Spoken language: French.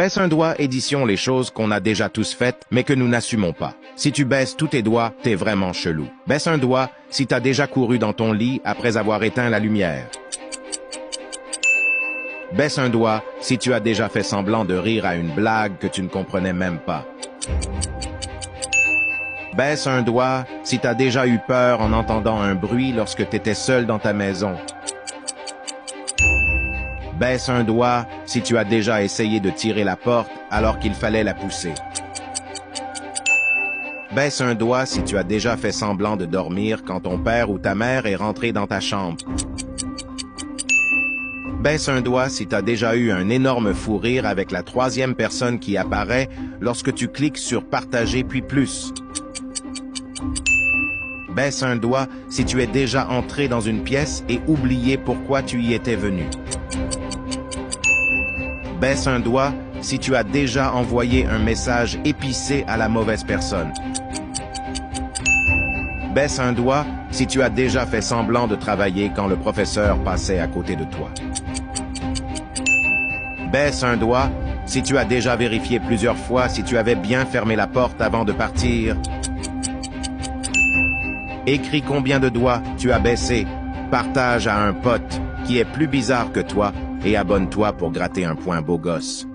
Baisse un doigt, édition les choses qu'on a déjà tous faites, mais que nous n'assumons pas. Si tu baisses tous tes doigts, t'es vraiment chelou. Baisse un doigt si t'as déjà couru dans ton lit après avoir éteint la lumière. Baisse un doigt si tu as déjà fait semblant de rire à une blague que tu ne comprenais même pas. Baisse un doigt si t'as déjà eu peur en entendant un bruit lorsque t'étais seul dans ta maison. Baisse un doigt si tu as déjà essayé de tirer la porte alors qu'il fallait la pousser. Baisse un doigt si tu as déjà fait semblant de dormir quand ton père ou ta mère est rentré dans ta chambre. Baisse un doigt si tu as déjà eu un énorme fou rire avec la troisième personne qui apparaît lorsque tu cliques sur partager puis plus. Baisse un doigt si tu es déjà entré dans une pièce et oublié pourquoi tu y étais venu. Baisse un doigt si tu as déjà envoyé un message épicé à la mauvaise personne. Baisse un doigt si tu as déjà fait semblant de travailler quand le professeur passait à côté de toi. Baisse un doigt si tu as déjà vérifié plusieurs fois si tu avais bien fermé la porte avant de partir. Écris combien de doigts tu as baissé, partage à un pote qui est plus bizarre que toi et abonne-toi pour gratter un point beau gosse.